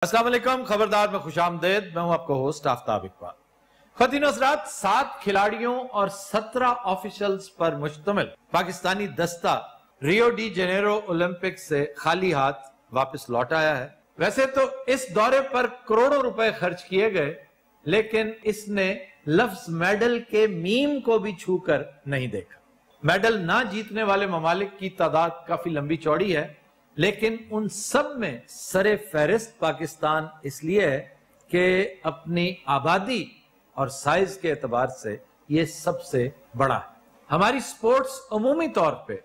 अस्सलाम वालेकुम, खबरदार में खुशामदेद। मैं हूं आपका होस्ट आफ्ताब इकबाल। ख़वातीन हज़रात, 7 खिलाड़ियों और 17 ऑफिशियल्स पर मुश्तमिल पाकिस्तानी दस्ता रियो डी जेनेरो ओलंपिक से खाली हाथ वापस लौट आया है। वैसे तो इस दौरे पर करोड़ों रुपए खर्च किए गए, लेकिन इसने लफ्ज मेडल के मीम को भी छूकर नहीं देखा। मेडल ना जीतने वाले ममालिक की तादाद काफी लंबी चौड़ी है, लेकिन उन सब में सरे फहरिस्त पाकिस्तान इसलिए है कि अपनी आबादी और साइज के एतबार से ये सबसे बड़ा है। हमारी स्पोर्ट्स अमूमी तौर पे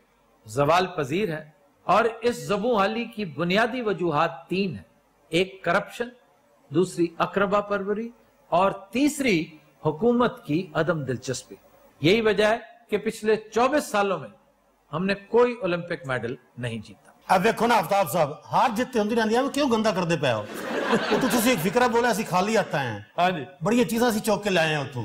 जवाल पजीर है और इस ज़बू हाली की बुनियादी वजूहात 3 है। एक करप्शन, दूसरी अकरबा परवरी और तीसरी हुकूमत की अदम दिलचस्पी। यही वजह है कि पिछले 24 सालों में हमने कोई ओलंपिक मेडल नहीं जीता। अब देखो ना आफ्ताब साहब, हार जितते होंगी रहंदी क्यों गंदा करते पे हो? तो तुसी एक फिक्रा बोला असी खाली आता है। हाँ जी, बड़ी चीज़ां असी चौक के लाए हैं उतों।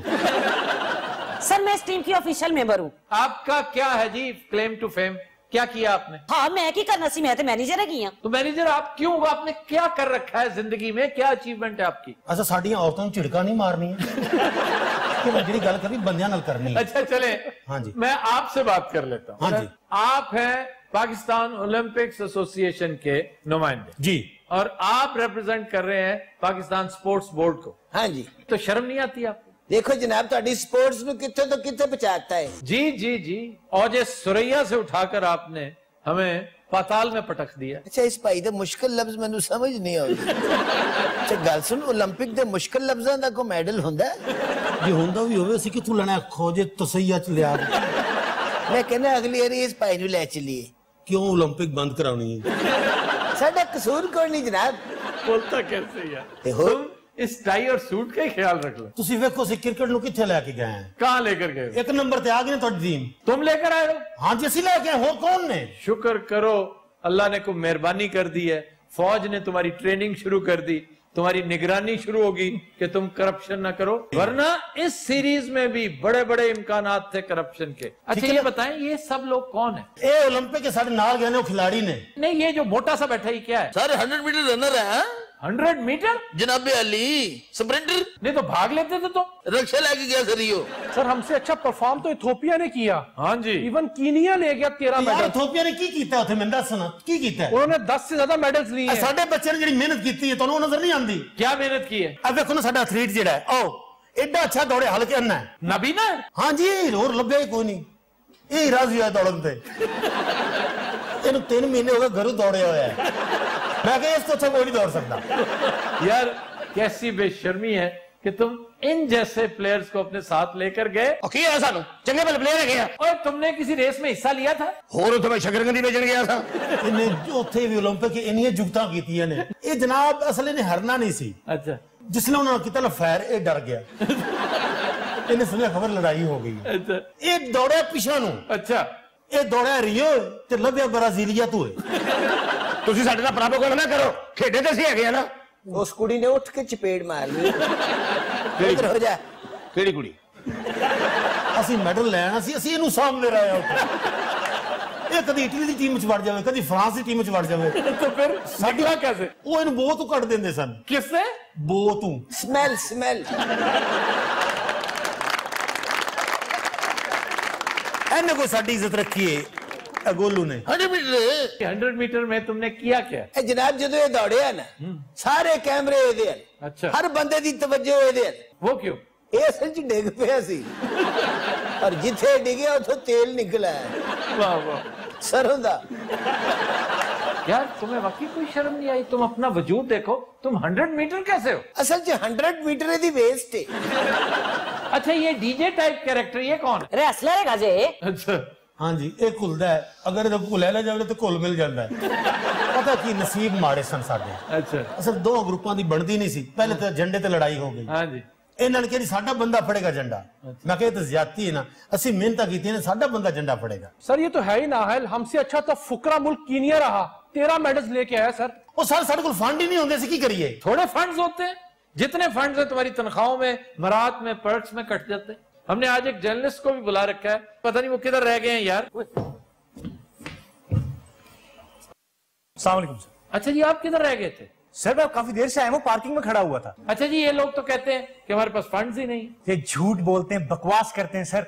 सर मैं इस टीम की ऑफिशियल मेंबर हूँ। आपका क्या है जी क्लेम टू फेम? क्या किया आपने? हाँ मैं की करना सी, मैं तो मैनेजर है किया। तो मैनेजर आप क्यों? आपने क्या कर रखा है जिंदगी में? क्या अचीवमेंट है आपकी? अच्छा, साडियां औरतों झिड़का नहीं मारनी है कि मैं जिहड़ी गल करनी बंदियां नाल करनी है। अच्छा चले, हाँ जी, मैं आपसे बात कर लेता हूँ। हाँ जी, आप हैं पाकिस्तान ओलंपिक्स एसोसिएशन के नुमाइंदे जी, और आप रिप्रेजेंट कर रहे हैं पाकिस्तान स्पोर्ट्स बोर्ड को। हाँ जी, तो शर्म नहीं आती आपको? देखो जनाब, ਤੁਹਾਡੀ स्पोर्ट्स ਨੂੰ किथे तो किथे पहुंचाता है। जी जी जी, और जे सुरैया से उठाकर आपने हमें पाताल में पटक दिया। अच्छा, इस भाई दे मुश्किल लफ्ज मैनू समझ नहीं आउंदी। अच्छा गल सुन, ओलंपिक दे मुश्किल लफ्जां दा कोई मेडल हुंदा है? जे हुंदा भी होवे असी किथों लेना? खोजे तसैया च लिया। मैं कहना अगली बारी इस भाई नू ले चलिए। क्यों ओलंपिक बंद करानी है? साडा कसूर कोई नहीं जनाब। बोलता कैसे यार? तुम इस टाई और सूट का ही ख्याल रख लो। तुसी वेखो असी क्रिकेट नू किथे लेके गए हैं? कहाँ लेकर गए? 1 नंबर ते आ गई तुहाडी टीम। तुम लेकर आए हो? हाँ जी, असी लेके आए। हो कौन ने? शुक्र करो, अल्लाह ने कोई मेहरबानी कर दी है। फौज ने तुम्हारी ट्रेनिंग शुरू कर दी, तुम्हारी निगरानी शुरू होगी कि तुम करप्शन ना करो, वरना इस सीरीज में भी बड़े बड़े इम्कानात थे करप्शन के। अच्छा ये बताएं, ये सब लोग कौन है? ए ओलंपिक के साढ़े नाल गए ने खिलाड़ी ने। नहीं, ये जो मोटा सा बैठा है क्या है? सर 100 मीटर रनर है। 100 मीटर? जनाबे अली स्प्रिंटर। नहीं तो भाग लेते थे तो। रक्षा लेके गया सर रियो। सर हमसे अच्छा परफॉर्म तो इथियोपिया ने किया। हाँ जी, इवन कीनिया ले गया 13 यार मेडल। इथियोपिया ने की कीता उथे? मैं दस ना की कीता है? उन्होंने 10 से ज्यादा मेडल्स लिए हैं। साडे बच्चे ने जेडी मेहनत कीती है तुहानू नजर नहीं आंदी? क्या मेहनत की है? अब देखो ना साडा एथलीट जेड़ा है ओ एडा अच्छा दौड़े, हल्के अन्ना है। नबीना? हाँ जी, होर लभ्या ही कोई नहीं। ये राजी है दौड़न ते। इन्हू 3 महीने हो गए घरों दौड़े होया है। मैं कहा इस तो अच्छा कोई नहीं दौड़ सकता। यार कैसी बेशर्मी है कि तुम इन जैसे प्लेयर्स को अपने साथ लेकर गए। चंगे भले प्लेयर है। और तुमने किसी रेस में हिस्सा लिया था? होर तो मैं शकरकंदी बेचन गया था। इन्हें उथे भी ओलंपिक इन्नी जुगता कीतियां ने। ये जनाब असल इन्हें हरना नहीं सी। अच्छा, जिसने उन्होंने किया फैर ये डर गया। इन्हें सुनिया खबर लड़ाई हो गई। अच्छा, ये दौड़े पिछा नू। अच्छा, ये दौड़िया रियो ते लभ्या ब्राजीलिया तू तुसी साडे नाल बराबर ना करो, खेडे ते सी है ना। उस कुड़ी ने उठ के चपेट मार ली। इधर हो जा। केड़ी कुड़ी? ਅਸੀਂ ਮੈਡਲ ਲੈਣਾ ਸੀ, ਅਸੀਂ ਇਹਨੂੰ ਸਾਹਮਣੇ ਰਹੇ ਉੱਥੇ। ਇਹ ਕਦੀ ਇਟਲੀ ਦੀ ਟੀਮ 'ਚ ਵੜ ਜਾਵੇ, ਕਦੀ ਫਰਾਂਸ ਦੀ ਟੀਮ 'ਚ ਵੜ ਜਾਵੇ। तो फिर साडिया कैसे? ਉਹ ਇਹਨੂੰ ਬਹੁਤ ਤੋਂ ਕੱਢ ਦਿੰਦੇ ਸਨ। किससे? ਬਹੁਤ ਤੋਂ। Smell smell. ਇਹਨੇ ਕੋਈ ਸਾਡੀ ਇੱਜ਼ਤ ਰੱਖੀ ਹੈ गोलू ने। 100 मीटर में तुमने किया क्या? जनाब जो ये दौड़े है ना, सारे कैमरे ਇਹਦੇ ਹਨ। अच्छा, हर बंदे दी तवज्जो ਇਹਦੇ ਹਨ। वो क्यों? ਇਹ ਅਸਲ 'ਚ ਡਿੱਗ ਪਿਆ ਸੀ और जिथे डिगे उथों तेल निकला है। वाह वाह, सरों दा। यार तुम्हें वाकई कोई शर्म नहीं आई? तुम अपना वजूद देखो, तुम 100 मीटर कैसे हो? असल 100 मीटर दी वेस्ट है। अच्छा, ये डीजे टाइप कैरेक्टर ये कौन है? रेसलर है जे। अच्छा, हाँ जी, एक घुलदा है, अगर इहदा घुल ले जावे तो घुल मिल जाता है। पता की नसीब माड़े सन साडे। अच्छा, असल 2 ग्रुपां दी बनदी नहीं सी। पहले तो झंडे ते लड़ाई हो गई। हाँ जी, इन्हां ने कहा साडा बंदा फड़ेगा झंडा। मैं कहा तो ज्यादती है ना, असी मेहनत की साडा बंदा झंडा फड़ेगा। सर ये तो है ही नाहल। हमसे अच्छा तो फुकरा मुल्क कीनिया रहा, 13 मेडल्स लेके आया सर। वो सर साडे कोल फंड ही नहीं होंदे, की करिए? थोड़े फंड्स होते हैं? जितने फंड्स हैं तुम्हारी तनख्वाहों में, मरात में, पर्क्स में कट जाते हैं। हमने आज एक जर्नलिस्ट को भी बुला रखा है, पता नहीं वो किधर रह गए हैं यार। अस्सलाम वालेकुम सर। अच्छा जी, आप किधर रह गए थे? सर मैं काफी देर से आया हूँ, पार्किंग में खड़ा हुआ था। अच्छा जी, ये लोग तो कहते हैं कि हमारे पास फंड्स ही नहीं। ये झूठ बोलते हैं, बकवास करते हैं सर।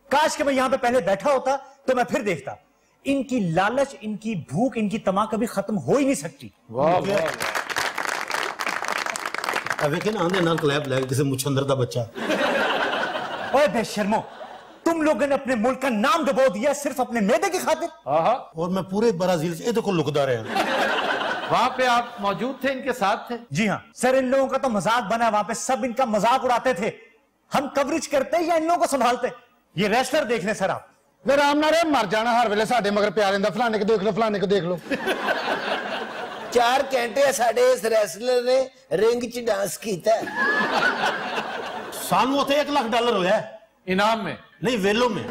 काश कि मैं यहाँ पे पहले बैठा होता तो मैं फिर देखता। इनकी लालच, इनकी भूख, इनकी तमा कभी खत्म हो ही नहीं सकती। वाह वाह। लेकिन आंधे नाल क्लैप लग किसी मुछंदर का बच्चा। ओए बेशर्मो, तुम लोगों ने अपने मुल्क का नाम डुबो दिया सिर्फ अपने मैदे की खातिर। और मैं पूरे ब्राजील से देखो लुकदा रहा। वहां पे आप मौजूद थे, इनके साथ थे? जी हाँ सर, इन लोगों का तो मजाक बना, वहां पे सब इनका मजाक उड़ाते थे। हम कवरेज करते या इन लोगों को संभालते? ये रेसलर देख ले सर आप। मैं राम नारे मर जाना हर वेले साडे मगर प्यार इंदा, फलाने को देख लो, फलाने को देख लो। 4 घंटे साडे इस रेसलर ने रिंग च डांस किया। सानू उथे $1 लाख होया इनाम में, नहीं वेलो में।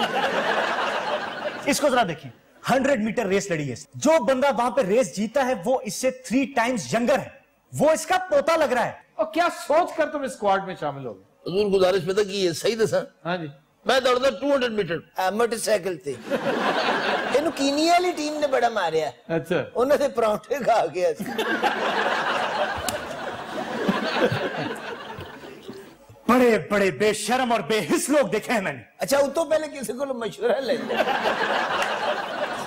इसको जरा देखिए, 100 मीटर रेस लड़ी है। जो बंदा वहां पे रेस जीता है वो इससे 3 टाइम्स यंगर है। वो इसका पोता लग रहा है। और क्या सोच कर तुम स्क्वाड में शामिल हो गए? हजूर गुजारिश पता की है, सही दसा? हाँ जी। मैं दौड़दा 200 मीटर मोटरसाइकिल ते। इन्हू कीनिया वाली टीम ने बड़ा मारिया। अच्छा। उन्होंने परांठे खा गया। बड़े बड़े बेशर्म और बेहिस लोग देखे हैं मैंने। अच्छा, उस तो पहले किसी को मशवरा ले।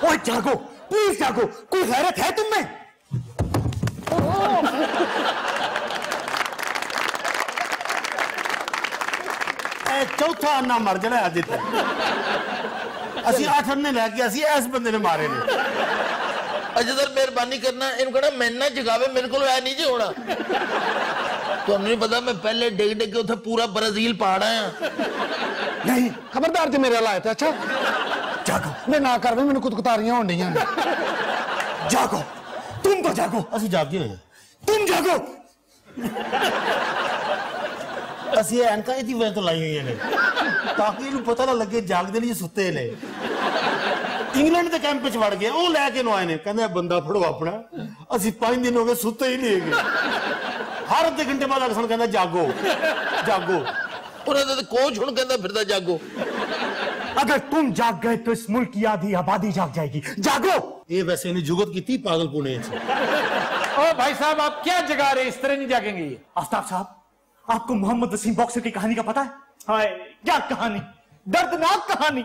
ओए जागो, प्लीज जागो, कोई गैरत है तुम में? चौथा अन्ना मर जाना अज तक। असि 8 अन्ने लैके असि इस बंदे ने मारे ने। अच्छा सर मेहरबानी करना, इनको कहना मैं ना जगावे, मेरे को ऐ नहीं जी होना। तो नहीं पता, मैं पहले डिग डिग के उसे पूरा ब्राजील पहाड़ आया। नहीं खबरदार जे मेरे लाए थे। अच्छा जागो, मैं ना कर मैंने कुतकुतारियां होन ढीयां। जागो, तुम तो जागो। असि जागे हैं, तुम जागो। असि एनका इदी वजह तो लाई हुई ने ताकि इन्हें पता ना लगे जागदे नहीं सुते ने। इंग्लैंड के कैंप च वड़ गए, वो लैके आए ने, कहंदे बंदा फड़ो अपना, असि 5 दिन हो गए सुते ही नहीं है। हर आधे घंटे बाद अक्सर कहंदा जागो जागो। उन्होंने तो कोच हुण कहंदा फिरदा जागो। अगर तुम जाग गए तो इस मुल्क की आधी आबादी जाग जाएगी। जागो। ये वैसे इन्हें जुगत की थी पागलपुणे। ओ भाई साहब, आप क्या जगा रहे, इस तरह नहीं जागेंगे ये। आफ्ताब साहब, आपको मोहम्मद वसीम बॉक्सर की कहानी का पता है? हाय क्या कहानी, दर्दनाक कहानी,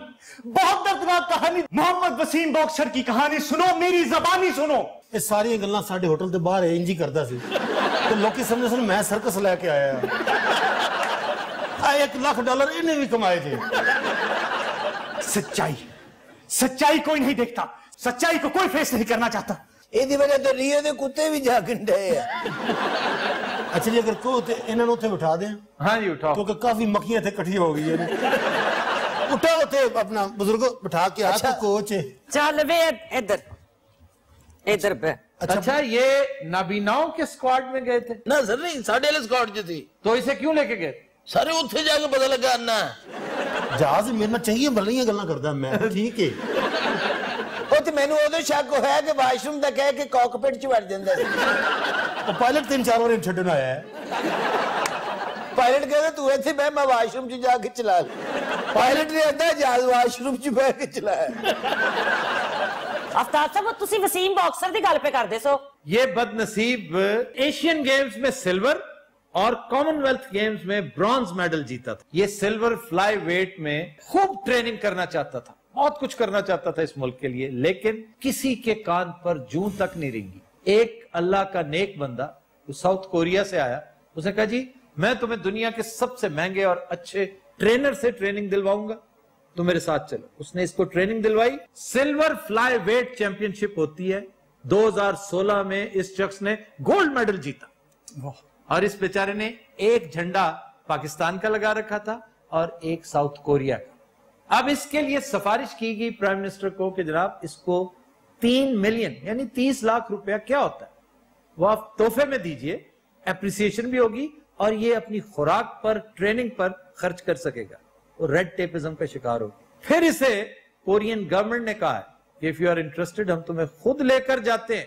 बहुत दर्दनाक कहानी। मोहम्मद वसीम बॉक्सर की कहानी सुनो, मेरी जबानी सुनो। ये सारी गल्लां साडे होटल के बाहर इंज ही करदा सी तो लोग समझदे सन मैं सर्कस लेके आया। $1 लाख इन्हें भी कमाए थे। सच्चाई, सच्चाई कोई नहीं देखता, सच्चाई को कोई फेस नहीं करना चाहता। ਇਹਦੀ वजह तो रियो के कुत्ते भी जागन डे। अच्छा जी, अगर कहो तो इन्होंने उत्थे बिठा दें। हाँ जी उठाओ, क्योंकि काफी मक्खियां थे इकट्ठी हो गई है। उठा उत्थे अपना बुजुर्गो बिठा के। अच्छा कोच चल वे इधर इधर पे। अच्छा ये नाबीनाओं के स्क्वाड में गए थे? ना सर नहीं, साढ़े वाले स्क्वाड च थी। तो इसे क्यों लेके गए? सारे उत्थे जाके पता लगा अन्ना जहाज मेरे नाल चंगियां भलियां गल्लां करदा मैं। ठीक है, तो मैनू उदो शक होया कि वाशरूम दा कह के कॉकपिट च वड़ जांदा सी। तो पायलट 3-4 बार छड्डन आया है। पायलट कहता तू इत्थे बैठ, मैं वाशरूम च जाके चला ले। पायलट ने अद्धा जहाज वाशरूम च बैठ के चलाया। आफ्ताब साहब, तुसी वसीम बॉक्सर दी गल पे करदे सो। ये बदनसीब एशियन गेम्स में सिल्वर और कॉमनवेल्थ गेम्स में ब्रॉन्ज मेडल जीता था। ये सिल्वर फ्लाई वेट में खूब ट्रेनिंग करना चाहता था, बहुत कुछ करना चाहता था इस मुल्क के लिए, लेकिन किसी के कान पर जूं तक नहीं रेंगी। एक अल्लाह का नेक बंदा, वो साउथ कोरिया से आया, उसने कहा जी मैं तुम्हें दुनिया के सबसे महंगे और अच्छे ट्रेनर से ट्रेनिंग दिलवाऊंगा, तो मेरे साथ चलो। उसने इसको ट्रेनिंग दिलवाई। सिल्वर फ्लाई वेट चैंपियनशिप होती है, 2016 में इस शख्स ने गोल्ड मेडल जीता। और इस बेचारे ने एक झंडा पाकिस्तान का लगा रखा था और एक साउथ कोरिया का। अब इसके लिए सिफारिश की गई प्राइम मिनिस्टर को कि जनाब इसको 3 मिलियन यानी 30 लाख रुपया क्या होता है वो आप तोहफे में दीजिए, एप्रिसिएशन भी होगी और ये अपनी खुराक पर, ट्रेनिंग पर खर्च कर सकेगा। वो रेड टेपिज्म का शिकार होगी। फिर इसे कोरियन गवर्नमेंट ने कहा है कि इफ यू आर इंटरेस्टेड हम तुम्हें खुद लेकर जाते हैं,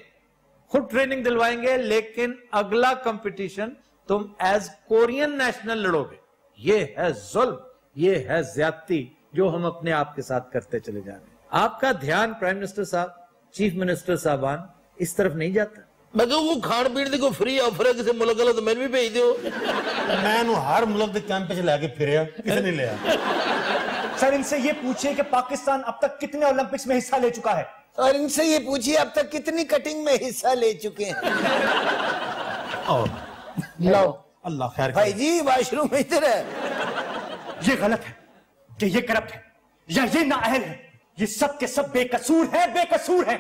खुद ट्रेनिंग दिलवाएंगे, लेकिन अगला कंपटीशन तुम एज कोरियन नेशनल लड़ोगे। ये है जुल्म, ये है ज्यादती जो हम अपने आप के साथ करते चले जा रहे हैं। आपका ध्यान प्राइम मिनिस्टर साहब, चीफ मिनिस्टर साहबान इस तरफ नहीं जाता। मैं कहूँ वो खान पीन की कोई फ्री ऑफर है किसी मुल्क वाला तो मैंने भी भेज दो। मैं हर मुल्क के कैंप च लैके फिरया, किसी ने लिया। सर इनसे ये पूछिए कि पाकिस्तान अब तक कितने ओलंपिक्स में हिस्सा ले चुका है। और इनसे ये पूछिए अब तक कितनी कटिंग में हिस्सा ले चुके हैं। लो अल्लाह खैर भाई जी वॉशरूम इधर है। ये गलत है कि ये करप्ट है या ये नाअहल है। ये सब के सब बेकसूर है, बेकसूर है।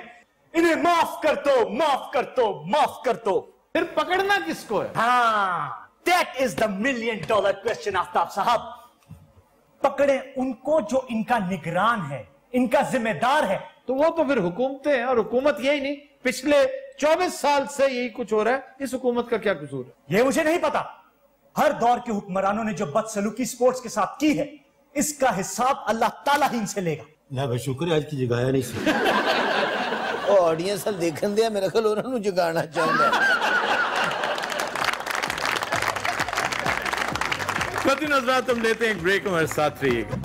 इन्हें माफ कर दो, माफ कर दो, माफ कर दो। फिर पकड़ना किसको है? हाँ, that is the $1 million question Aftab साहब। पकड़े उनको जो इनका निगरान है, इनका जिम्मेदार है। तो वो तो फिर हुकूमतें हैं, और हुकूमत यही नहीं, पिछले 24 साल से यही कुछ हो रहा है। इस हुकूमत का क्या कसूर है? ये मुझे नहीं पता। हर दौर के हुक्मरानों ने जो बदसलूकी स्पोर्ट्स के साथ की है, इसका हिसाब अल्लाह ताला ही इनसे लेगा। ਲੈ ਬਈ ਸ਼ੁਕਰ ਹੈ ਅੱਜ ਕੀ ਜਗਾਇਆ ਨਹੀਂ ਸੀ। ऑडियंस हल देखन दिया मेरे ख्याल उन्होंने जगाना चाहता है। ख़वातीन हज़रात, हम लेते हैं एक ब्रेक, हमारे साथ रहिएगा।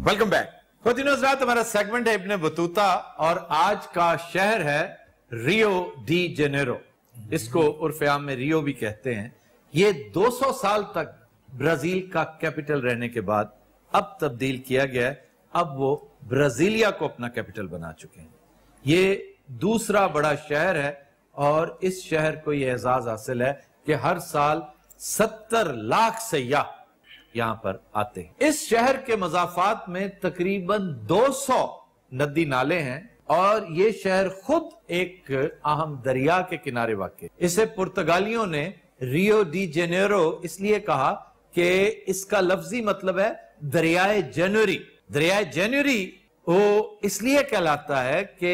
Welcome back. ख़वातीन हज़रात, हमारा सेगमेंट है इब्न बतूता और आज का शहर है रियो डी जेनेरो। इसको उर्फ़े आम में रियो भी कहते हैं। ये 200 साल तक ब्राजील का कैपिटल रहने के बाद अब तब्दील किया गया है। अब वो ब्राजीलिया को अपना कैपिटल बना चुके हैं। ये दूसरा बड़ा शहर है और इस शहर को यह एजाज हासिल है कि हर साल 70 लाख सयाह यहां पर आते हैं। इस शहर के मज़ाफात में तकरीबन 200 नदी नाले हैं और ये शहर खुद एक अहम दरिया के किनारे वाक़। इसे पुर्तगालियों ने रियो डी जेनेरो इसलिए कहा कि इसका लफ्जी मतलब है दरियाए जनवरी। दरियाए जनवरी वो इसलिए कहलाता है कि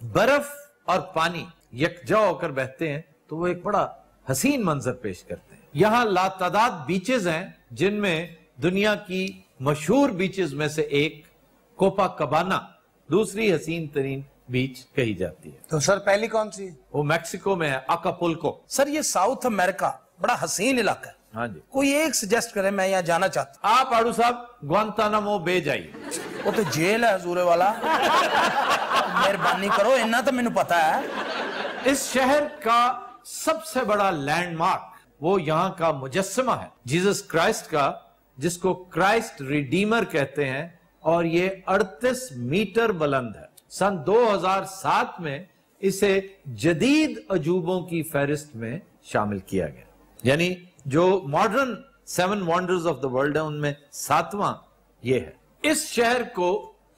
बर्फ और पानी यकजा होकर बहते हैं तो वो एक बड़ा हसीन मंजर पेश करते हैं। यहां लातादाद बीचेस हैं जिनमें दुनिया की मशहूर बीचेस में से एक कोपा कबाना दूसरी हसीन तरीन बीच कही जाती है। तो सर पहली कौन सी? वो मैक्सिको में है, अकापुल्को। सर ये साउथ अमेरिका बड़ा हसीन इलाका है। हाँ जी। कोई एक सजेस्ट करे, मैं यहाँ जाना चाहता आप आड़ू साहब ग्वांतानामो बे जाइए। हूँ। वो तो जेल है हजूरे वाला। मेहरबानी करो, इतना तो मैंने पता है। इस शहर का सबसे बड़ा लैंडमार्क वो यहाँ का मुजस्समा है जीसस क्राइस्ट का, जिसको क्राइस्ट रिडीमर कहते हैं और ये 38 मीटर बुलंद है। सन 2007 में इसे जदीद अजूबों की फहरिस्त में शामिल किया गया, यानी जो modern 7 wonders of the world है उनमें 7वां ये है। इस शहर को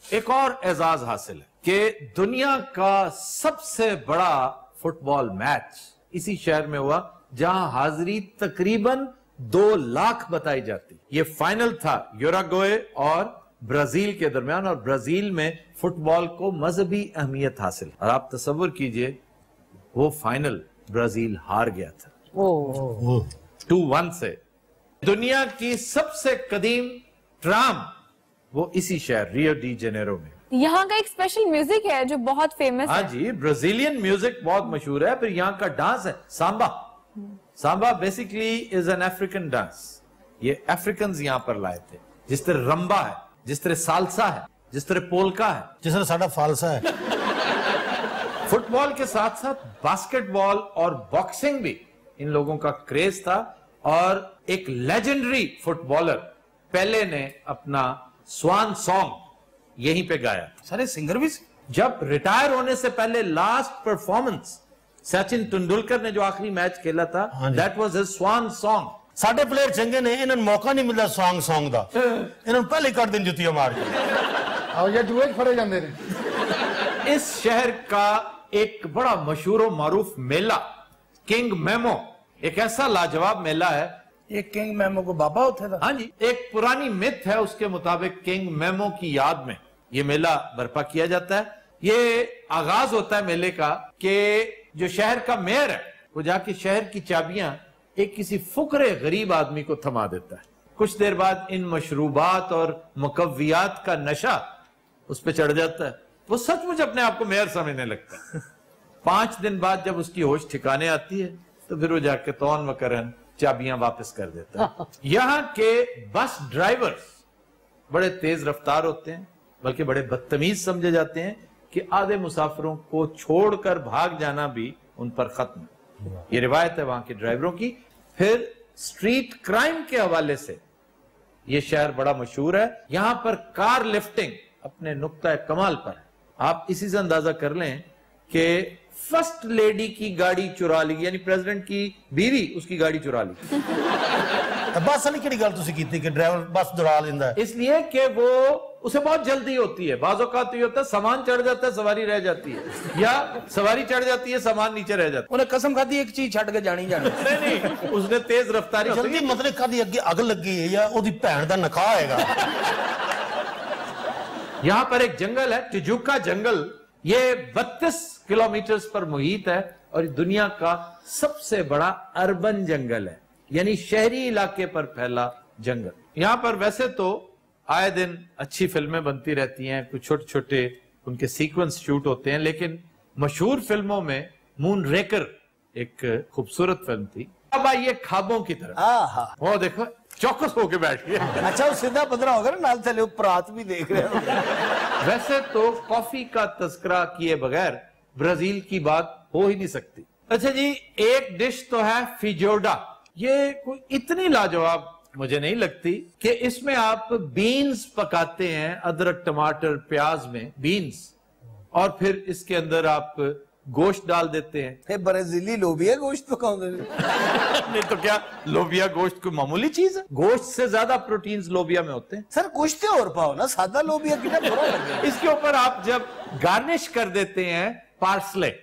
एक और एजाज हासिल है कि दुनिया का सबसे बड़ा फुटबॉल मैच इसी शहर में हुआ, जहां हाजिरी तकरीबन 2 लाख बताई जाती। ये फाइनल था यूरुग्वे और ब्राजील के दरमियान, और ब्राजील में फुटबॉल को मजहबी अहमियत हासिल। और आप तसव्वुर कीजिए वो फाइनल ब्राजील हार गया था 2-1 से। दुनिया की सबसे कदीम ट्राम वो इसी शहर रियो डी जेनेरो में। यहाँ का एक स्पेशल म्यूजिक है जो बहुत फेमस है। हाँ जी, ब्राजीलियन म्यूजिक बहुत मशहूर है। फिर यहाँ का डांस है Samba. Samba basically is an African dance. ये अफ्रीकन यहाँ पर लाए थे। जिस तरह रंबा है, जिस तरह सालसा है, जिस तरह पोलका है, जिस तरह साडा फालसा है। फुटबॉल के साथ साथ बास्केटबॉल और बॉक्सिंग भी इन लोगों का क्रेज था। और एक लेजेंडरी फुटबॉलर पेले ने अपना स्वान सॉन्ग यहीं पे गाया। सारे सिंगर भी। जब रिटायर होने से पहले लास्ट परफॉर्मेंस सचिन तेंदुलकर ने जो आखिरी मैच खेला था, that was his swan song. साडे प्लेयर चंगे ने, इन्हें मौका नहीं मिलता सॉन्ग दा। इन्हें पहले कर दिन जुतियां मार के और ये जुए फड़े जाते रहे। इस शहर का एक बड़ा मशहूर और मारूफ मेला किंग मेमो, एक ऐसा लाजवाब मेला है। ये किंग मेमो को बाबा होते था। हाँ जी, एक पुरानी मिथ है, उसके मुताबिक किंग मेमो की याद में ये मेला बर्पा किया जाता है। ये आगाज होता है मेले का कि जो शहर का मेयर है वो जाके शहर की चाबियां एक किसी फुकरे गरीब आदमी को थमा देता है। कुछ देर बाद इन मशरूबात और मुकव्वियात का नशा उस पर चढ़ जाता है। वो सचमुच अपने आप को मेयर समझने लगता है। 5 दिन बाद जब उसकी होश ठिकाने आती है तो फिर वो जाके तौन वकरन चाबियां वापस कर देता है। यहाँ के बस ड्राइवर्स बड़े तेज रफ्तार होते हैं बल्कि बड़े बदतमीज समझे जाते हैं कि आधे मुसाफिरों को छोड़कर भाग जाना भी उन पर खत्म। ये रिवायत है वहां के ड्राइवरों की। फिर स्ट्रीट क्राइम के हवाले से ये शहर बड़ा मशहूर है। यहां पर कार लिफ्टिंग अपने नुक्ता कमाल पर है। आप इसी से अंदाजा कर लें कि फर्स्ट लेडी की गाड़ी चुरा ली, यानी प्रेसिडेंट की बीवी उसकी गाड़ी चुरा ली। बस वाली किहड़ी गल तुसीं कीती कि ड्राइवर बस दौड़ा लेंदा है? इसलिए कि वो उसे बहुत जल्दी होती है। बाज़ औक़ात ये होता है सामान चढ़ जाता है, सवारी रह जाती है, या सवारी चढ़ जाती है, सामान नीचे रह जाता है। उन्हें कसम खाती एक चीज छड़ के जानी नहीं, उसने तेज रफ्तारी जल्दी मतलब कदी अगे अग लगी है या ओदी भैन दा नकाह हैगा। यहां पर एक जंगल है, टिजुका जंगल। ये 32 किलोमीटर पर मुहित है और दुनिया का सबसे बड़ा अर्बन जंगल है, यानी शहरी इलाके पर फैला जंगल। यहां पर वैसे तो आए दिन अच्छी फिल्में बनती रहती हैं, कुछ छोटे छोटे उनके सीक्वेंस शूट होते हैं, लेकिन मशहूर फिल्मों में मून रेकर एक खूबसूरत फिल्म थी। अब आइए ख्वाबों की तरफ। वो देखो चौकस होके बैठ गया। अच्छा, वो सीधा पदरा होगा ना, नाल चले उपरात भी देख रहे हो। वैसे तो कॉफी का तस्करा किए बगैर ब्राजील की बात हो ही नहीं सकती। अच्छा जी, एक डिश तो है फिजोडा। ये कोई इतनी लाजवाब मुझे नहीं लगती कि इसमें आप बीन्स पकाते हैं, अदरक टमाटर प्याज में बीन्स, और फिर इसके अंदर आप गोश्त डाल देते हैं। ब्राजीली लोबिया गोश्त पकाते नहीं तो क्या लोबिया गोश्त कोई मामूली चीज है? गोश्त से ज्यादा प्रोटीन्स लोबिया में होते हैं। सर कुछ तो और पाओ ना, सादा लोबिया कितना बुरा लगे। इसके ऊपर आप जब गार्निश कर देते हैं पार्सले,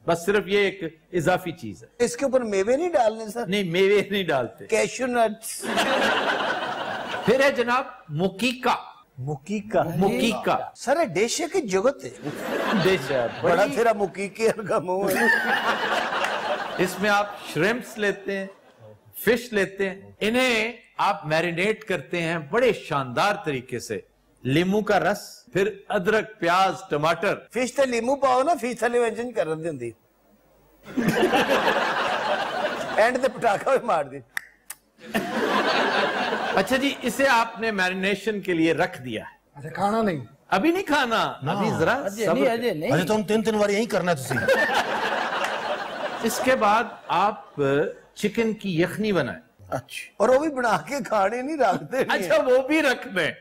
बस सिर्फ ये एक इजाफी चीज है। इसके ऊपर मेवे नहीं डालने सर? नहीं, मेवे नहीं डालते। Cashew nuts. फिर है जनाब मुकीका। मुकीका सर डिश की जगत है। डिश है बड़ा तेरा मुकीके का मुंह है। इसमें आप श्रिम्प्स लेते हैं, फिश लेते हैं, इन्हें आप मैरिनेट करते हैं बड़े शानदार तरीके से। लीमू का रस, फिर अदरक प्याज टमाटर। फिश ते लीमू पाओ ना, फिश थले व्यंजन कर दी एंड ते पटाखा भी मार दी। अच्छा जी, इसे आपने मैरिनेशन के लिए रख दिया है। अच्छा, खाना नहीं? अभी नहीं खाना, अभी जरा अरे तुम 3 बार यही करना है तुसी। इसके बाद आप चिकन की यखनी बनाए। अच्छा, और वो भी बना के खाने नहीं रखते। अच्छा, वो भी रख दें,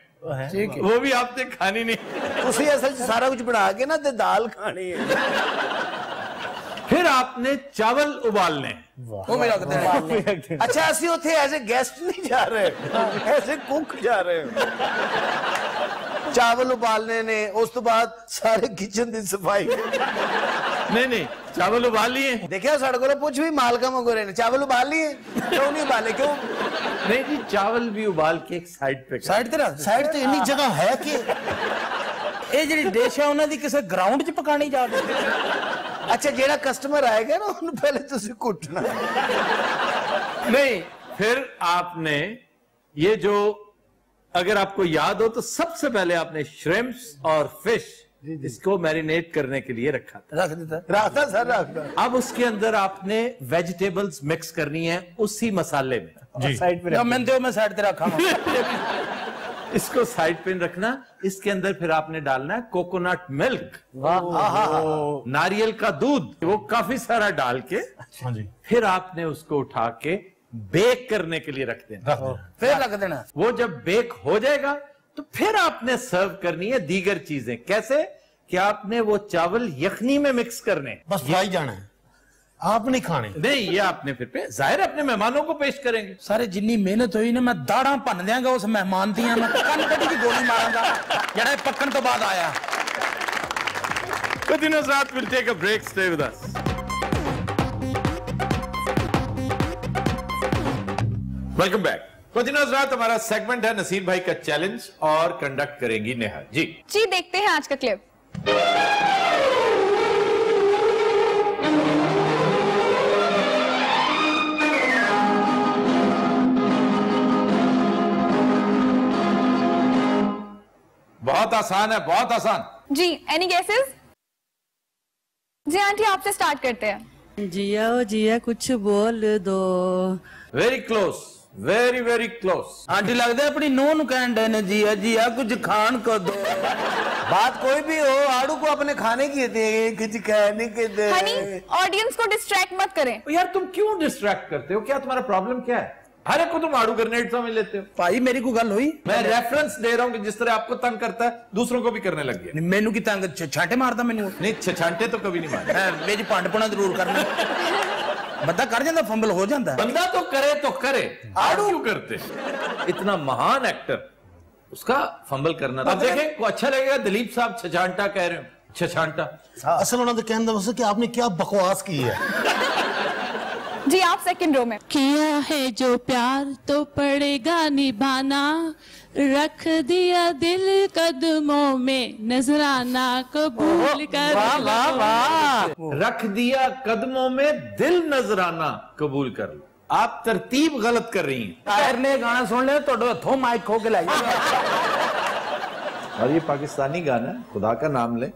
वो भी आपने खानी नहीं। तुसी असल सारा कुछ बना के ना ते दाल खानी है। फिर आपने चावल उबालने। वो भी रख देना। अच्छा, असि उथे एज ए गेस्ट नहीं जा रहे, एज ए कुक जा रहे हो। चावल उबालने ने, उस तो बाद सारे किचन की सफाई। नहीं, चावल उबाल लिए। देखिए साढ़े को पूछ भी मालका मंगोरे ने चावल उबाल लिए, क्यों नहीं उबाले, क्यों? नहीं जी, चावल भी उबाल के एक साइड पे साइड तो इन्नी जगह है कि ये जी डिश है उन्होंने किसी ग्राउंड च पकानी जा रही। अच्छा, जेड़ा कस्टमर आएगा ना उन्हें पहले तुसी कुटना। नहीं, फिर आपने ये जो, अगर आपको याद हो तो सबसे पहले आपने श्रिम्प्स और फिश इसको मैरिनेट करने के लिए रखा था। रखता सर। अब उसके अंदर आपने वेजिटेबल्स मिक्स करनी है उसी मसाले में। साइड पे मैं साइड पे रखा। इसको साइड पे रखना। इसके अंदर फिर आपने डालना है कोकोनट मिल्क, नारियल का दूध, वो काफी सारा डाल के फिर आपने उसको उठा के बेक करने के लिए रख देना। फिर रख देना। वो जब बेक हो जाएगा तो फिर आपने सर्व करनी है दीगर चीजें। कैसे कि आपने वो चावल यखनी में मिक्स करने, बस फ्राई जाना है, आप नहीं खाने। नहीं, ये आपने फिर जाहिर अपने मेहमानों को पेश करेंगे। सारे जिन्नी मेहनत हुई ना, मैं दाड़ा भन देंगा उस मेहमान दिया, मैं कन कटी की गोली मारांगा जड़ा पक्कन तो बाद आया। Continuous Raat will take a break. Stay with us. Welcome back. Continuous Raat हमारा सेगमेंट है नसीर भाई का चैलेंज, और कंडक्ट करेंगी नेहा जी। जी, देखते हैं आज का क्लिप। बहुत आसान है, बहुत आसान। जी, एनी गेसेस? जी आंटी, आपसे स्टार्ट करते हैं। जिया ओ जिया कुछ बोल दो। Very close, very very close. Aunty लगता है अपनी नूह कहन डे ने जिया जिया कुछ खान को दो। बात कोई भी हो, आड़ू को अपने खाने की दे, कुछ कहने के दे। हनी, ऑडियंस को डिस्ट्रैक्ट मत करें। यार तुम क्यों डिस्ट्रैक्ट करते हो? क्या तुम्हारा प्रॉब्लम क्या है? हर एक को तुम आड़ू ग्रेनेड समझ लेते हो। भाई मेरी को गल हुई, मैं रेफरेंस दे रहा हूं कि जिस तरह आपको तंग करता है दूसरों को भी करने लग गया। मेनू की तंग छांटे मारता मैनू? नहीं, छांटे तो कभी नहीं मारे। मेरी पांडपना जरूर करना। बंदा कर जाता, फंबल हो जाता। बंदा तो करे, आड़ू क्यों करते? इतना महान एक्टर, उसका फंबल करना था। अब देखें को अच्छा लगेगा दिलीप साहब छछांटा कह रहे हो, छछांटा। असल उन्होंने कहने का मतलब कि आपने क्या बकवास की है। जी आप सेकंड रो में। किया है जो प्यार तो पड़ेगा निभाना, रख दिया दिल कदमों में नजराना कबूल कर। वाह वाह वाह। रख दिया कदमों में दिल नजराना कबूल कर लो। आप तरतीब गलत कर रही हैं। टायर ने गाना सुन ले तो हथों माइक खो के लाइए। और ये पाकिस्तानी गाना है, खुदा का नाम ले।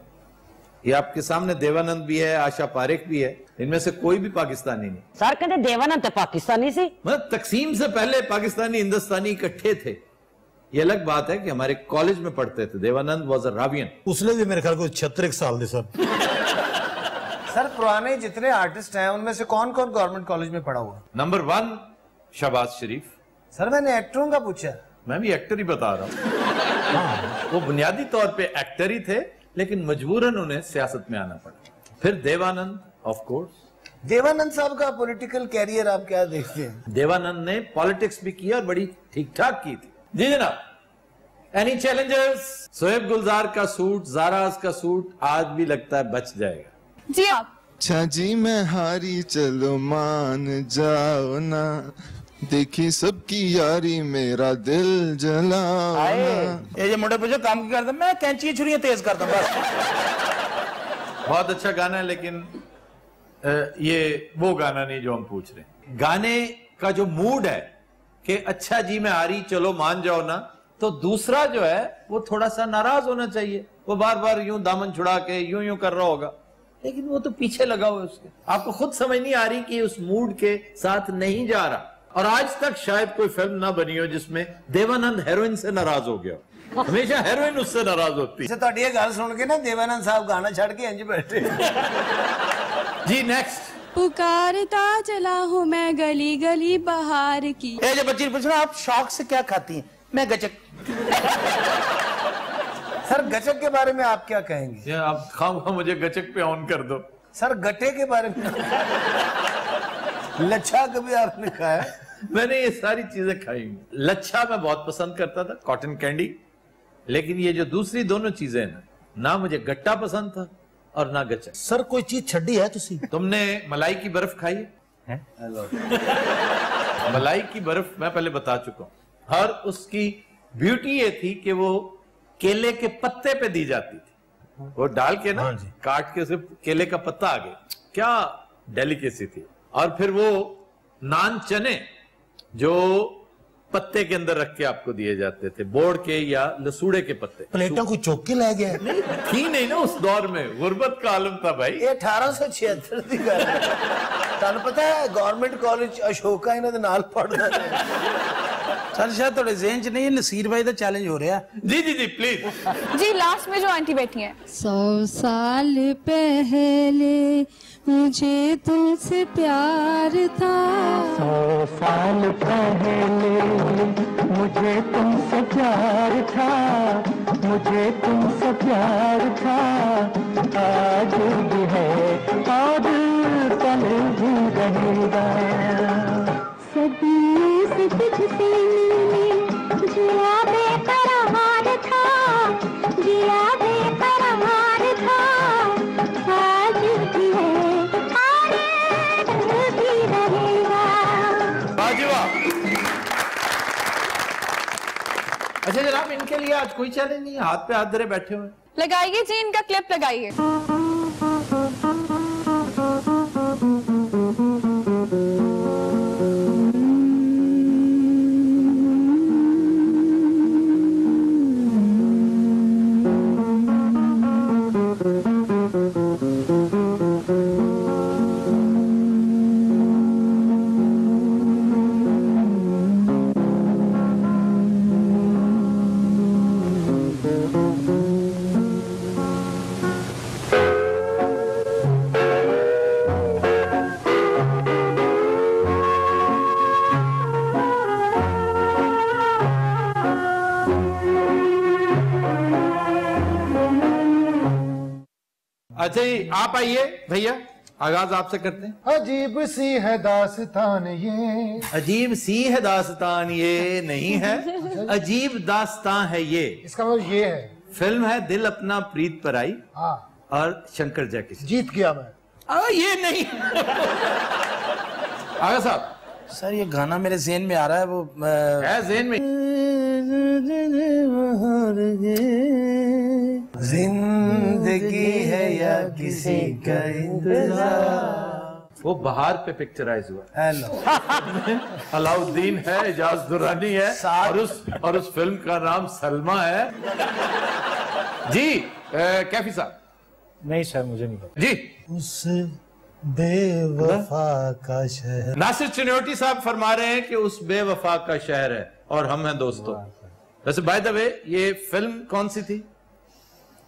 ये आपके सामने देवानंद भी है, आशा पारेख भी है, इनमें से कोई भी पाकिस्तानी नहीं। सर कहते देवानंद पाकिस्तानी सी, मतलब तकसीम से पहले पाकिस्तानी हिंदुस्तानी इकट्ठे थे। ये अलग बात है कि हमारे कॉलेज में पढ़ते थे। Dev Anand was a Ravian. उसने भी मेरे ख्याल को 36 साल दे सर। सर पुराने जितने आर्टिस्ट हैं उनमें से कौन कौन गवर्नमेंट कॉलेज में पढ़ा हुआ? नंबर 1 शहबाज शरीफ। सर मैंने एक्टरों का पूछा। मैं भी एक्टर ही बता रहा हूँ। वो बुनियादी तौर पे एक्टर ही थे, लेकिन मजबूरन उन्हें सियासत में आना पड़ा। फिर देवानंद, ऑफ कोर्स। देवानंद साहब का पॉलिटिकल कैरियर आप क्या देखते हैं? देवानंद ने पॉलिटिक्स भी किया और बड़ी ठीक ठाक की थी। जी जनाब। Any Challengers? सोहेब गुलजार का सूट, जाराज का सूट आज भी लगता है बच जाएगा। जी आप। अच्छा जी मैं हारी, चलो मान जाओ ना, देखी सबकी यारी मेरा दिल जलाओ ना। ये मोटे पूछो काम की करता, मैं कैंची छुरियां तेज करता हूं बस। बहुत अच्छा गाना है, लेकिन ये वो गाना नहीं जो हम पूछ रहे हैं। गाने का जो मूड है कि अच्छा जी मैं हारी चलो मान जाओ ना, तो दूसरा जो है वो थोड़ा सा नाराज होना चाहिए। वो बार बार यूं दामन छुड़ा के यूं कर रहा होगा, लेकिन वो तो पीछे लगा हुआ है उसके। आपको खुद समझ नहीं आ रही कि उस मूड के साथ नहीं जा रहा। और आज तक शायद कोई फिल्म ना बनी हो जिसमें देवानंद हेरोइन से नाराज हो गया। हमेशा हेरोइन उससे नाराज होती है। तो ये गल सुन के ना देवानंद साहब गाना छड़ के इंज बैठे। जी नेक्स्ट। पुकारता चला हूँ मैं गली गली बहार की। जो बच्ची पूछना आप शौक से क्या खाती हैं? मैं गचक। सर गचक के बारे में आप क्या कहेंगे? आप खाओ मुझे गचक पे ऑन कर दो। सर गट्टे के बारे में? लच्छा कभी आपने खाया? मैंने ये सारी चीजें खाई। लच्छा मैं बहुत पसंद करता था, कॉटन कैंडी। लेकिन ये जो दूसरी दोनों चीजें ना मुझे गट्टा पसंद था और ना गचक। सर कोई चीज छड्डी है तुसी? तुमने मलाई की बर्फ खाई है? मलाई की बर्फ मैं पहले बता चुका हूं। और उसकी ब्यूटी ये थी कि वो केले के पत्ते पे दी जाती थी। वो डाल के ना काट के उसे केले का पत्ता आ गया, क्या डेलिकेसी थी। और फिर वो नान चने जो पत्ते के अंदर रख के आपको दिए जाते थे, बोड़ के या लसूड़े के पत्ते। प्लेटों को चौक के ले गया? नहीं थी नहीं ना उस दौर में, गुर्बत का आलम था भाई। ये 1876 की गल है। तुहानू पता है गवर्नमेंट कॉलेज अशोका इन्हां दे नाल पढ़दा है। सर शायद थोड़े ज़हन च नहीं, नसीर भाई का चैलेंज हो रहा है। जी जी जी प्लीज। जी लास्ट में जो आंटी बैठी हैं। 100 साल पहले मुझे तुमसे प्यार था। 100 साल पहले मुझे तुमसे प्यार था, मुझे तुमसे प्यार था। आज भी है और कल भी रहेगा। सदी से तुझसे मिलने जिया बेकरार था, जिया बेकरार था। आज भी है और कल भी रहेगा। अच्छा जनाब, इनके लिए आज कोई चैलेंज नहीं है, हाथ पे हाथ धरे बैठे हुए। लगाइए जी इनका क्लिप लगाइए। अच्छा जी, आप आइए भैया, आगाज आपसे करते हैं। अजीब सी है दास्तान ये, अजीब सी है दास्तान ये नहीं है, अजीब दास्तान है ये। इसका मतलब ये है। फिल्म है दिल अपना प्रीत पर आई, हाँ, और शंकर जयकिशन। जीत गया मैं। ये नहीं। आगा साहब। सर ये गाना मेरे ज़हन में आ रहा है, वो है ज़हन में। जिंदगी है या किसी का इंतजार। वो बाहर पे पिक्चराइज हुआ। अलाउद्दीन है, एजाज दुरानी है, और उस फिल्म का नाम सलमा है। जी कैफी साहब। नहीं सर, मुझे नहीं पता जी। उस बेवफा का शहर। नासिर चिन्योटी साहब फरमा रहे हैं कि उस बेवफा का शहर है, और हम हैं दोस्तों। वैसे बाय द वे ये फिल्म कौन सी थी?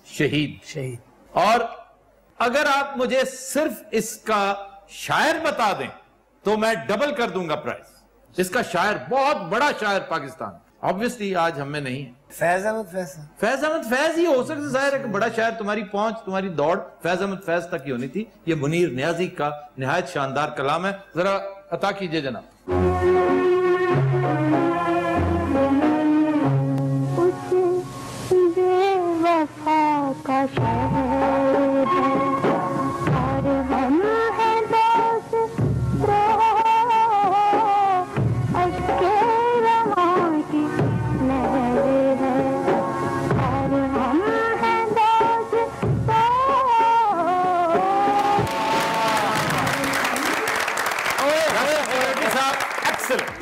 शहीद। और अगर आप मुझे सिर्फ इसका शायर बता दें तो मैं डबल कर दूंगा प्राइस। इसका शायर बहुत बड़ा शायर पाकिस्तान, ऑब्वियसली आज हमें नहीं है। फैज अहमद फैज ही हो सकता जाहिर है कि बड़ा शायर। तुम्हारी पहुंच, तुम्हारी दौड़ फैज अहमद फैज तक ही होनी थी। ये मुनीर नियाजी का निहायत शानदार कलाम है, जरा अता कीजिए जनाब। बेवफा का शहर है और हम हैं दोस्त अश्के रवां की लहर है और हम हैं दोस्त। एक्सीलेंट।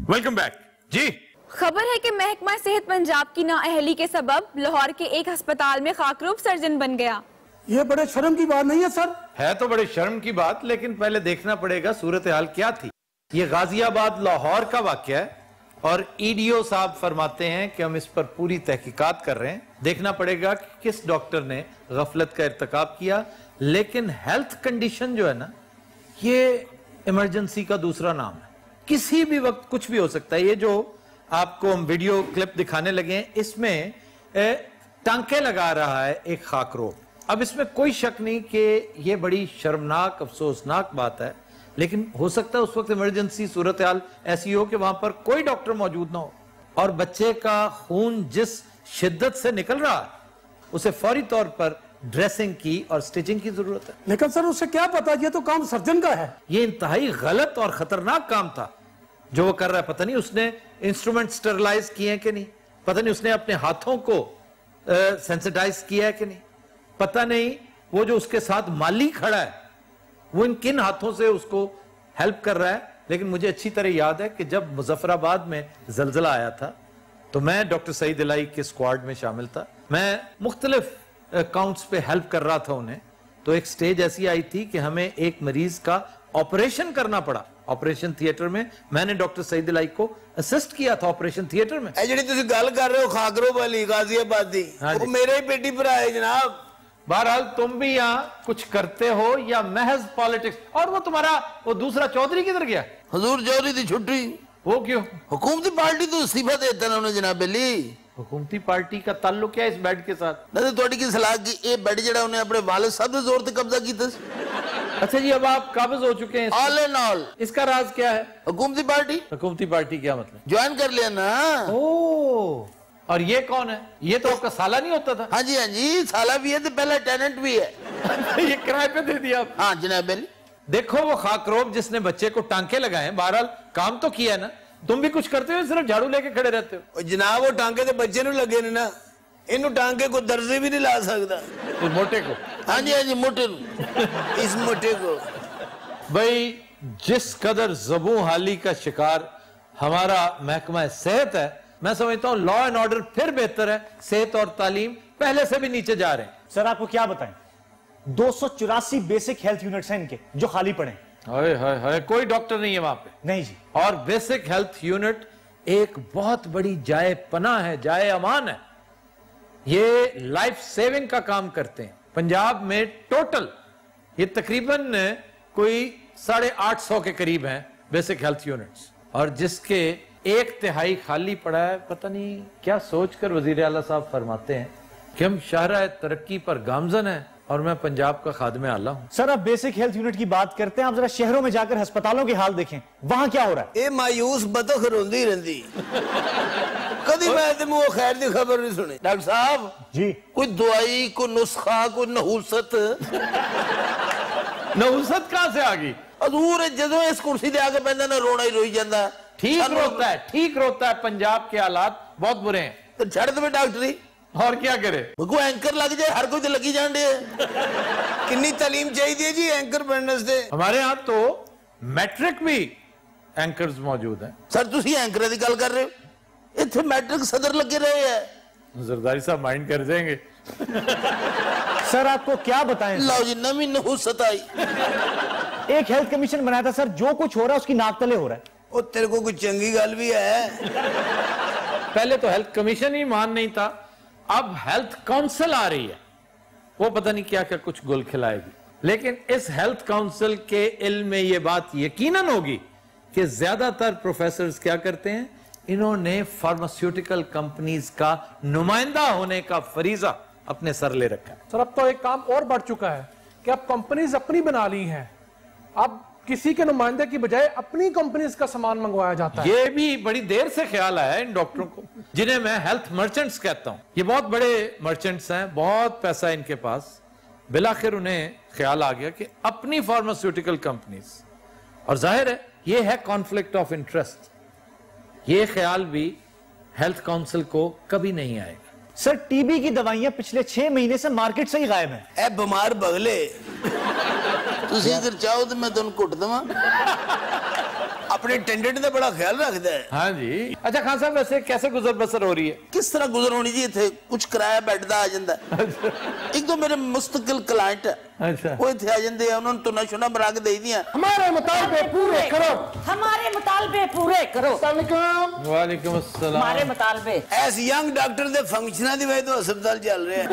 वेलकम बैक जी। खबर है कि महकमा सेहत पंजाब की नाअहली के सबब लाहौर के एक अस्पताल में खाकरूब सर्जन बन गया। ये बड़े शर्म की बात नहीं है सर? है तो बड़े शर्म की बात, लेकिन पहले देखना पड़ेगा सूरत हाल क्या थी। ये गाजियाबाद लाहौर का वाकया है, और ईडीओ साहब फरमाते हैं कि हम इस पर पूरी तहकीकात कर रहे हैं। देखना पड़ेगा कि किस डॉक्टर ने गफलत का इर्तिकाब किया। लेकिन हेल्थ कंडीशन जो है ना, ये इमरजेंसी का दूसरा नाम है। किसी भी वक्त कुछ भी हो सकता है। ये जो आपको हम वीडियो क्लिप दिखाने लगे हैं, इसमें टांके लगा रहा है एक खाकरोब। अब इसमें कोई शक नहीं कि ये बड़ी शर्मनाक अफसोसनाक बात है, लेकिन हो सकता है उस वक्त इमरजेंसी सूरत हाल ऐसी हो कि वहां पर कोई डॉक्टर मौजूद ना हो, और बच्चे का खून जिस शिद्दत से निकल रहा है उसे फौरी तौर पर ड्रेसिंग की और स्टिचिंग की जरूरत है। लेकिन सर उसे क्या पता, ये तो काम सर्जन का है। ये इंतहाई गलत और खतरनाक काम था जो वो कर रहा है। पता नहीं उसने इंस्ट्रूमेंट स्टरलाइज किए हैं कि नहीं, पता नहीं उसने अपने हाथों को सेंसिटाइज किया है कि नहीं, पता नहीं वो जो उसके साथ माली खड़ा है वो इन किन हाथों से उसको हेल्प कर रहा है। लेकिन मुझे अच्छी तरह याद है कि जब मुजफ्फराबाद में जलजला आया था तो मैं डॉक्टर सईद इलाई के स्क्वाड में शामिल था। मैं मुख्तलिफ काउंट्स पे हेल्प कर रहा था उन्हें। तो एक स्टेज ऐसी आई थी कि हमें एक मरीज का ऑपरेशन करना पड़ा ऑपरेशन थिएटर में। मैंने डॉक्टर सईद इलाई को असिस्ट किया था ऑपरेशन थिएटर में। जी तुम गल कर रहे हो खाकरोब वाली गाजियाबाद दी, वो मेरे ही बेटी भरा है जनाब। बहरहाल तुम भी यहाँ कुछ करते हो या महज पॉलिटिक्स? और वो तुम्हारा वो दूसरा चौधरी किधर गया? हुजूर चौधरी की छुट्टी। वो क्यों? हुकूमती पार्टी तो इस्तीफा देता ना उन्हें जनाब अली। हुकूमती पार्टी का ताल्लुक क्या है इस बेड के साथ? नहीं थोड़ी की सलाह की ये बेड जड़ा उन्हें अपने वालिद साहब के जोर से कब्जा किया। अच्छा जी, अब आप काबिज हो चुके हैं। ऑल एंड ऑल इसका राज क्या है? हुकूमती पार्टी। हुकूमती पार्टी क्या मतलब? ज्वाइन कर लिया ना। ओह, और ये कौन है? ये तो आपका साला नहीं होता था? हाँ जी साला भी है तो पहला टेनेंट भी है। ये किराए पे दे दिया आप? हाँ जनाब अली। देखो वो खाकरोब जिसने बच्चे को टांके लगाए, बहरहाल काम तो किया ना। तुम भी कुछ करते हो, सिर्फ झाड़ू लेके खड़े रहते हो? जनाब वो टांके तो बच्चे नु लगे ने ना, इन्हू टांके को दर्जे भी नहीं ला सकता। इस मोटे को? हाँ जी मोटे इस मोटे को। भाई जिस कदर ज़बू हाली का शिकार हमारा महकमा सेहत है, मैं समझता हूँ लॉ एंड ऑर्डर फिर बेहतर है। सेहत और तालीम पहले से भी नीचे जा रहे हैं। सर आपको क्या बताएं, 284 बेसिक हेल्थ यूनिट्स हैं इनके जो खाली पड़े हैं। हाय हाय हाय, कोई डॉक्टर नहीं है वहां पे? नहीं जी। और बेसिक हेल्थ यूनिट एक बहुत बड़ी जाए पनाह है, जाए अमान है। ये लाइफ सेविंग का काम करते हैं। पंजाब में टोटल ये तकरीबन कोई 850 के करीब हैं बेसिक हेल्थ यूनिट्स, और जिसके 1 तिहाई खाली पड़ा है। पता नहीं क्या सोचकर वजीर आला साहब फरमाते हैं कि हम शाहराह तरक्की पर गामजन है और मैं पंजाब का खादमे आला हूँ। सर आप बेसिक हेल्थ यूनिट की बात करते हैं, आप जरा शहरों में जाकर अस्पतालों के हाल देखें, वहां क्या हो रहा है। ये मायूस बतख रोंदी रहंदी कदी मैं ते मुंह खैर दी खबर नहीं सुनी। डॉक्टर साहब जी, कोई दवाई, कोई नुस्खा, कोई नहूसत नहूसत कहां से आ गई? हजूर जदों इस कुर्सी ते आके पैंदा ना रोना ही रोई जांदा। ठीक रोता है। पंजाब के हालात बहुत बुरे हैं। तो छड़ दे डॉक्टरी, और क्या करे? कोई एंकर लग जाए, हर कोई तो लगी जान दे। कितनी तालीम चाहिए जी एंकर बनने से? हमारे यहाँ तो मैट्रिक भी एंकर्स मौजूद हैं। सर तुसी एंकर की गल कर रहे हो, इतने मैट्रिक सदर लगे रहे हैं। जरदारी साहब माइंड कर देंगे। सर आपको क्या बताएं? लो जी नवी नहूसत आई। एक हेल्थ कमीशन बनाया था सर, जो कुछ हो रहा है उसकी नाक तले हो रहा है। ओ तेरे को कोई चंगी गल भी है? पहले तो हेल्थ कमीशन ही मान नहीं था, अब हेल्थ काउंसिल आ रही है, वो पता नहीं क्या क्या कुछ गुल खिलाएगी। लेकिन इस हेल्थ काउंसिल के इल्म में ये बात यकीनन होगी कि ज्यादातर प्रोफेसर क्या करते हैं, इन्होंने फार्मास्यूटिकल कंपनीज का नुमाइंदा होने का फरीजा अपने सर ले रखा है। सर अब तो एक काम और बढ़ चुका है कि अब कंपनीज अपनी बना ली हैं, अब किसी के नुमाइंदे की बजाय अपनी कंपनीज का सामान मंगवाया जाता है। ये भी बड़ी देर से ख्याल आया इन डॉक्टरों को, जिन्हें मैं हेल्थ मर्चेंट्स कहता हूं। ये बहुत बड़े मर्चेंट्स हैं, बहुत पैसा इनके पास। बिलाखिर उन्हें ख्याल आ गया कि अपनी फार्मास्यूटिकल कंपनीज, और जाहिर है ये है कॉन्फ्लिक्ट ऑफ इंटरेस्ट। ये ख्याल भी हेल्थ काउंसिल को कभी नहीं आएगा। सर टीबी की दवाइयां पिछले 6 महीने से मार्केट से ही गायब हैं। ए बीमार बगले तुसी इधर चाहो तो मैं तुम कुट दवा। अपने टेंडेंट का बड़ा ख्याल रखता है। हाँ जी। अच्छा खान साहब वैसे कैसे गुजर बसर हो रही है? किस तरह गुजर होनी जी, इथे कुछ किराया बेड दा आ जांदा है। एक तो मेरे मुस्तकिल क्लाइंट है, अच्छा वो इथे आ जांदे हैं, उन्होंने तुना शुना बना के दे दिया। हमारे मुतालबे पूरे करो, हमारे मुतालबे पूरे करो। वालेकुम अस्सलाम। हमारे मुतालबे एस यंग डॉक्टर दे फंक्शनां दी वजह तो अस्पताल चल रहे हैं।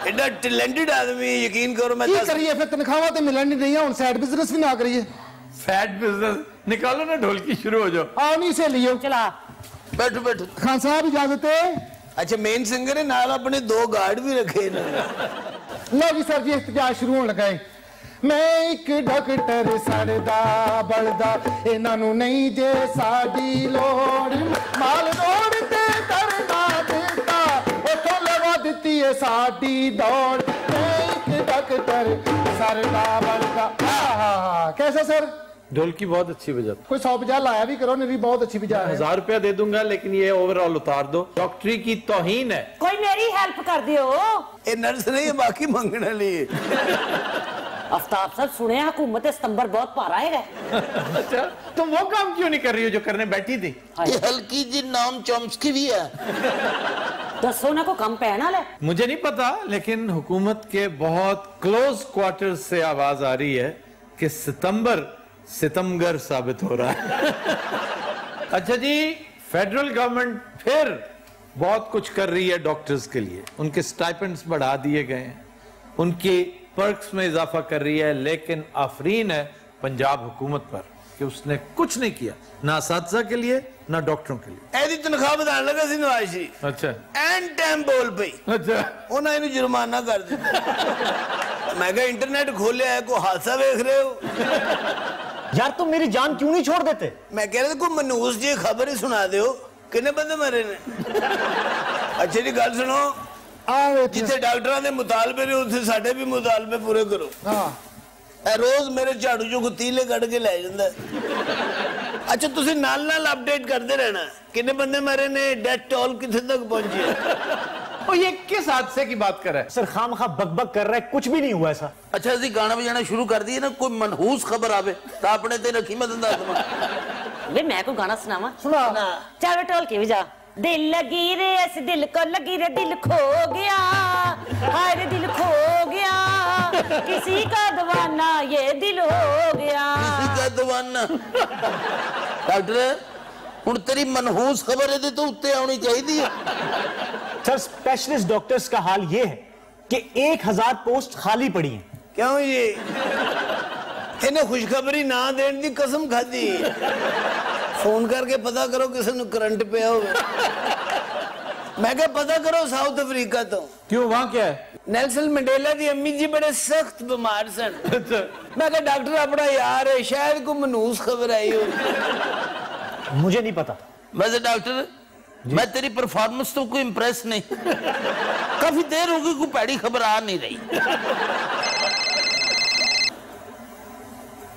एडा टैलेंटेड आदमी, यकीन करो मैं की करिए फिर तनख्वाह तो मिलन नहीं रही, हुन साइड बिजनेस भी ना करिए। फैट बिजनेस निकालो ना, ढोलकी शुरू हो जाओ। आओ नहीं से लियो, चला बैठो बैठो। खान साहब इजाजत है? अच्छा मेन सिंगर है, नाल अपने 2 गार्ड भी रखे ना। लो जी सर जी इख्तियार शुरू होने लगा है। मैं एक डॉक्टर सरदा बलदा, इन्हां नूं नहीं जे साडी लोड़, माल रोड ते करना देता, उथों लगा दित्ती है साडी दौड़। मैं एक डॉक्टर सरदा बलदा। कैसा सर? ढोलकी बहुत अच्छी बजाता। कोई 100 बजा लाया भी करो, मेरी बहुत अच्छी बजा है। 1000 रुपया दे दूंगा, लेकिन ये ओवरऑल उतार दो। डॉक्टरी की तौहीन है। कोई मेरी हेल्प कर दियो। ये नर्स नहीं है, बाकी मंगने लिए। आफ्ताब सर सुने हुकूमत सितंबर बहुत भारा है। अच्छा तुम वो काम क्यों नहीं कर रही हो जो करने बैठी थी? ये हल्की जी नाम चॉम्स्की भी है। दसो ना को कम पहना ले। मुझे नहीं पता, लेकिन हुकूमत के बहुत क्लोज क्वार्टर्स से आवाज आ रही है कि सितंबर सितमगर साबित हो रहा है। अच्छा जी, फेडरल गवर्नमेंट फिर बहुत कुछ कर रही है डॉक्टर्स के लिए। उनके स्टाइपेंड्स बढ़ा दिए गए हैं, उनकी पर्क्स में इजाफा कर रही है, लेकिन आफरीन है पंजाब हुकूमत पर कि उसने कुछ नहीं किया, ना असातिज़ा के लिए ना डॉक्टरों के लिए। ऐसी तनख्वाह बढ़ाने लगा सी नवाज शरीफ। अच्छा एंड टाइम बोल पई। अच्छा उन्हें इन्हें जुर्माना कर दिया। मैं कहा इंटरनेट खोले है, कोई हादसा देख रहे हो? यार तुम मेरी जान क्यों नहीं छोड़ देते? मैं कह रहा था कोई मनूस जी खबर ही सुना दो, कितने बंदे मरे ने। अच्छा जी गल सुनो, जिथे डॉक्टरों के मुतालबे ने उसे साडे भी मुतालबे पूरे करो। रोज मेरे झाड़ू चो गुतीले कट के लै जांदा। अच्छा तुसी नाल नाल अपडेट करते रहना, कितने बंदे मरे ने, डेथ टोल किथे तक पहुंची। और ये किस हादसे की बात कर रहा है? सर खामखा बकबक कर रहा है, कुछ भी नहीं हुआ ऐसा। अच्छा जी गाना बजाना शुरू कर दिए ना, कोई मनहूस खबर आवे तो अपने ते रखी मैं दंदा। वे मैं को गाना सुनावा? सुना। चल टोल के भी जा। दिल लगी रे, इस दिल को लगी रे, दिल खो गया, हाय रे दिल खो गया, किसी का दीवाना ये दिल हो गया। किसी का दीवाना। डॉक्टर हुन तेरी मनहूस खबर है तो उत्ते आनी चाहिए। सर स्पेशलिस्ट डॉक्टर्स का हाल ये है कि 1000 पोस्ट खाली पड़ी हैं। क्यों ये? इन्हें खुशखबरी ना देने की कसम खादी। फोन करके पता करो किसी ने करंट पे हो। मैं क्या पता करो साउथ अफ्रीका तो। क्यों, वहां क्या है? नेल्सन मंडेला की अम्मी जी बड़े सख्त बीमार सन। मैं क्या डॉक्टर अपना यार है, शायद को मनूस खबर आई हो। मुझे नहीं पता। वैसे डॉक्टर मैं तेरी परफॉर्मेंस तो कोई इंप्रेस नहीं। काफी देर हो गई, कोई पैड़ी खबर आ नहीं रही।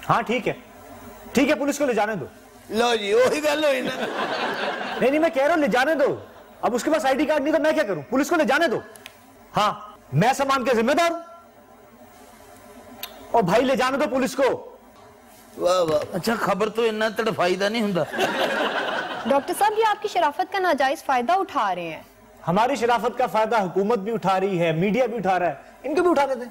हाँ ठीक है, पुलिस को ले जाने दो। लो जी वही गल हुई ना। नहीं मैं कह रहा हूँ ले जाने दो। अब उसके पास आईडी कार्ड नहीं तो मैं क्या करूं? पुलिस को ले जाने दो। हाँ मैं सामान के जिम्मेदार हूं। और भाई ले जाने दो पुलिस को। वाह वाह, अच्छा खबर तो इतना तड़फाईदा नहीं हुंदा। डॉक्टर साहब ये आपकी शराफत का नाजायज फायदा उठा रहे हैं। हमारी शराफत का फायदा हुकूमत भी उठा रही है, मीडिया भी उठा रहा है, इनको भी उठाने दें।